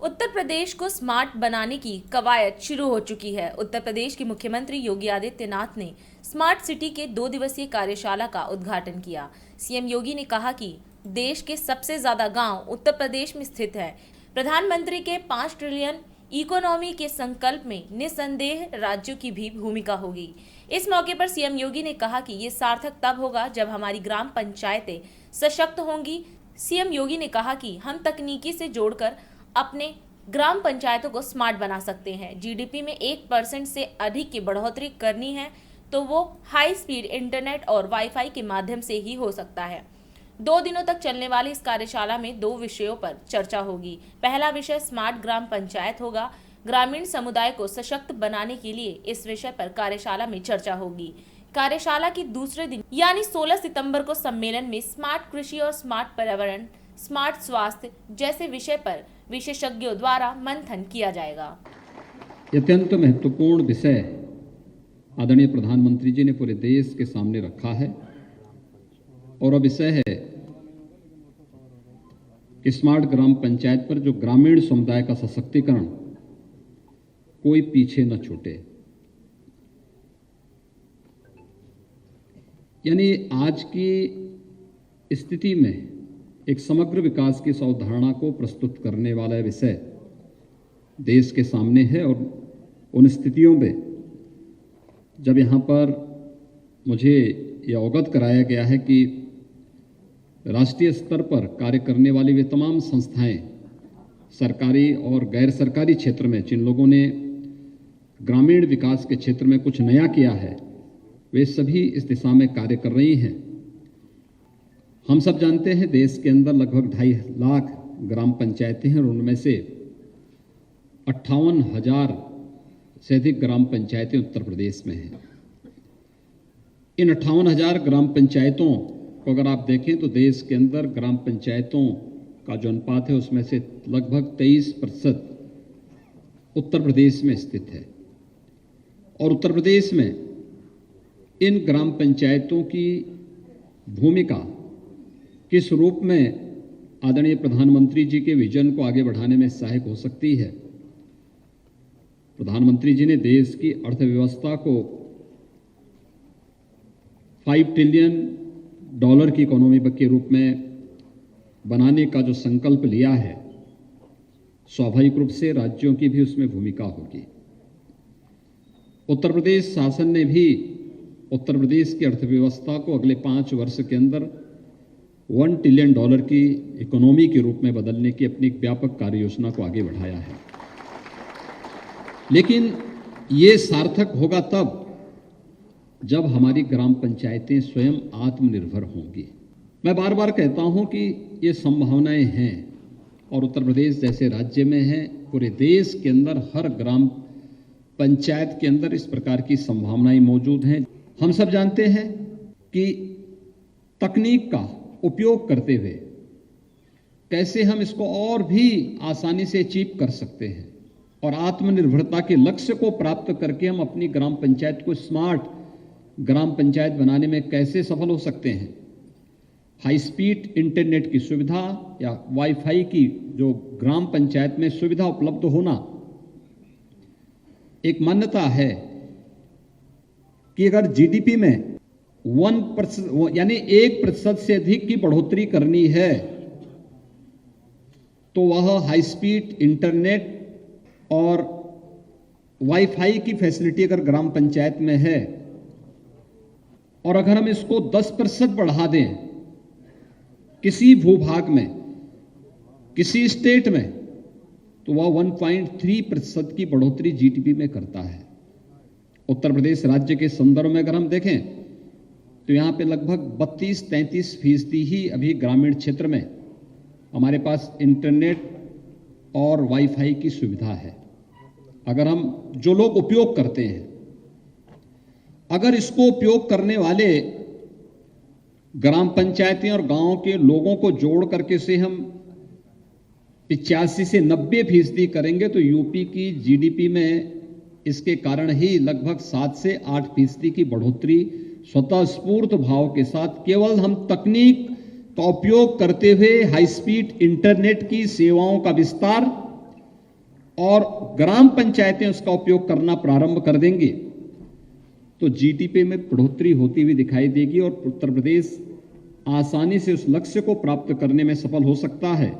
उत्तर प्रदेश को स्मार्ट बनाने की कवायद शुरू हो चुकी है। उत्तर प्रदेश के मुख्यमंत्री योगी आदित्यनाथ ने स्मार्ट सिटी के 2 दिवसीय कार्यशाला का उद्घाटन किया। सीएम योगी ने कहा कि देश के सबसे ज्यादा गांव उत्तर प्रदेश में स्थित है। प्रधानमंत्री के 5 ट्रिलियन इकोनॉमी के संकल्प में निसंदेह राज्यों की भी भूमिका होगी। इस मौके पर सीएम योगी ने कहा कि ये सार्थक तब होगा जब हमारी ग्राम पंचायतें सशक्त होंगी। सीएम योगी ने कहा कि हम तकनीकी से जोड़कर अपने ग्राम पंचायतों को स्मार्ट बना सकते हैं। जीडीपी में 1% से अधिक की बढ़ोतरी करनी है तो वो हाई स्पीड इंटरनेट और वाईफाई के माध्यम से ही हो सकता है। 2 दिनों तक चलने वाली इस कार्यशाला में 2 विषयों पर चर्चा होगी। पहला विषय स्मार्ट ग्राम पंचायत होगा। ग्रामीण समुदाय को सशक्त बनाने के लिए इस विषय पर कार्यशाला में चर्चा होगी। कार्यशाला की दूसरे दिन यानी 16 सितंबर को सम्मेलन में स्मार्ट कृषि और स्मार्ट पर्यावरण, स्मार्ट स्वास्थ्य जैसे विषय पर विशेषज्ञों द्वारा मंथन किया जाएगा। अत्यंत महत्वपूर्ण विषय आदरणीय प्रधानमंत्री जी ने पूरे देश के सामने रखा है और वह विषय है कि स्मार्ट ग्राम पंचायत पर जो ग्रामीण समुदाय का सशक्तिकरण, कोई पीछे न छूटे। यानी आज की स्थिति में एक समग्र विकास की इस अवधारणा को प्रस्तुत करने वाला विषय देश के सामने है और उन स्थितियों में जब यहाँ पर मुझे यह अवगत कराया गया है कि राष्ट्रीय स्तर पर कार्य करने वाली वे तमाम संस्थाएं सरकारी और गैर सरकारी क्षेत्र में जिन लोगों ने ग्रामीण विकास के क्षेत्र में कुछ नया किया है, वे सभी इस दिशा में कार्य कर रही हैं। हम सब जानते हैं देश के अंदर लगभग 2.5 लाख ग्राम पंचायतें हैं और उनमें से 58,000 से अधिक ग्राम पंचायतें उत्तर प्रदेश में हैं। इन 58,000 ग्राम पंचायतों को अगर आप देखें तो देश के अंदर ग्राम पंचायतों का जो अनुपात है उसमें से लगभग 23% उत्तर प्रदेश में स्थित है। और उत्तर प्रदेश में इन ग्राम पंचायतों की भूमिका किस रूप में आदरणीय प्रधानमंत्री जी के विजन को आगे बढ़ाने में सहायक हो सकती है। प्रधानमंत्री जी ने देश की अर्थव्यवस्था को $5 ट्रिलियन की इकोनॉमी के रूप में बनाने का जो संकल्प लिया है, स्वाभाविक रूप से राज्यों की भी उसमें भूमिका होगी। उत्तर प्रदेश शासन ने भी उत्तर प्रदेश की अर्थव्यवस्था को अगले 5 वर्ष के अंदर $1 ट्रिलियन की इकोनॉमी के रूप में बदलने की अपनी एक व्यापक कार्य योजना को आगे बढ़ाया है। लेकिन ये सार्थक होगा तब जब हमारी ग्राम पंचायतें स्वयं आत्मनिर्भर होंगी। मैं बार बार कहता हूं कि ये संभावनाएं हैं और उत्तर प्रदेश जैसे राज्य में है, पूरे देश के अंदर हर ग्राम पंचायत के अंदर इस प्रकार की संभावनाएं मौजूद हैं। हम सब जानते हैं कि तकनीक का उपयोग करते हुए कैसे हम इसको और भी आसानी से अचीव कर सकते हैं और आत्मनिर्भरता के लक्ष्य को प्राप्त करके हम अपनी ग्राम पंचायत को स्मार्ट ग्राम पंचायत बनाने में कैसे सफल हो सकते हैं। हाई स्पीड इंटरनेट की सुविधा या वाईफाई की जो ग्राम पंचायत में सुविधा उपलब्ध होना, एक मान्यता है कि अगर जीडीपी में 1% यानी 1% से अधिक की बढ़ोतरी करनी है तो वह हाई स्पीड इंटरनेट और वाईफाई की फैसिलिटी अगर ग्राम पंचायत में है और अगर हम इसको 10% बढ़ा दें किसी भूभाग में, किसी स्टेट में, तो वह 1.3% की बढ़ोतरी जीडीपी में करता है। उत्तर प्रदेश राज्य के संदर्भ में अगर हम देखें तो यहाँ पे लगभग 32-33% ही अभी ग्रामीण क्षेत्र में हमारे पास इंटरनेट और वाईफाई की सुविधा है। अगर हम जो लोग उपयोग करते हैं, अगर इसको उपयोग करने वाले ग्राम पंचायतें और गांव के लोगों को जोड़ करके से हम 85 से 90% करेंगे तो यूपी की जीडीपी में इसके कारण ही लगभग 7 से 8% की बढ़ोतरी स्वतः स्फूर्त भाव के साथ केवल हम तकनीक का उपयोग करते हुए हाई स्पीड इंटरनेट की सेवाओं का विस्तार और ग्राम पंचायतें उसका उपयोग करना प्रारंभ कर देंगे तो जीडीपी में बढ़ोतरी होती हुई दिखाई देगी और उत्तर प्रदेश आसानी से उस लक्ष्य को प्राप्त करने में सफल हो सकता है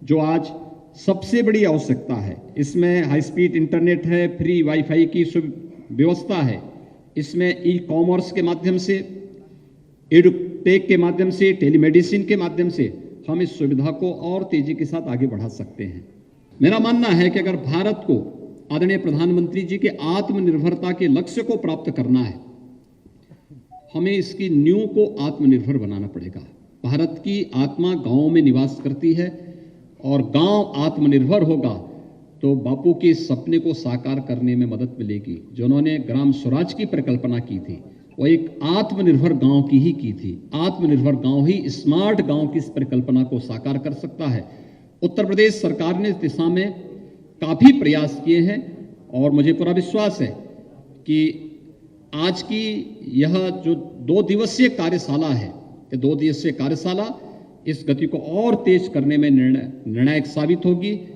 जो आज सबसे बड़ी आवश्यकता है। इसमें हाई स्पीड इंटरनेट है, फ्री वाईफाई की व्यवस्था है, इसमें ई कॉमर्स के माध्यम से, एडुटेक के माध्यम से, टेलीमेडिसिन के माध्यम से हम इस सुविधा को और तेजी के साथ आगे बढ़ा सकते हैं। मेरा मानना है कि अगर भारत को आदरणीय प्रधानमंत्री जी के आत्मनिर्भरता के लक्ष्य को प्राप्त करना है, हमें इसकी नींव को आत्मनिर्भर बनाना पड़ेगा। भारत की आत्मा गांव में निवास करती है और गांव आत्मनिर्भर होगा तो बापू के सपने को साकार करने में मदद मिलेगी। जो उन्होंने ग्राम स्वराज की परिकल्पना की थी वो एक आत्मनिर्भर गांव की ही की थी। आत्मनिर्भर गांव ही स्मार्ट गांव की इस परिकल्पना को साकार कर सकता है। उत्तर प्रदेश सरकार ने इस दिशा में काफी प्रयास किए हैं और मुझे पूरा विश्वास है कि आज की यह जो 2 दिवसीय कार्यशाला है, ये 2 दिवसीय कार्यशाला इस गति को और तेज करने में निर्णायक साबित होगी।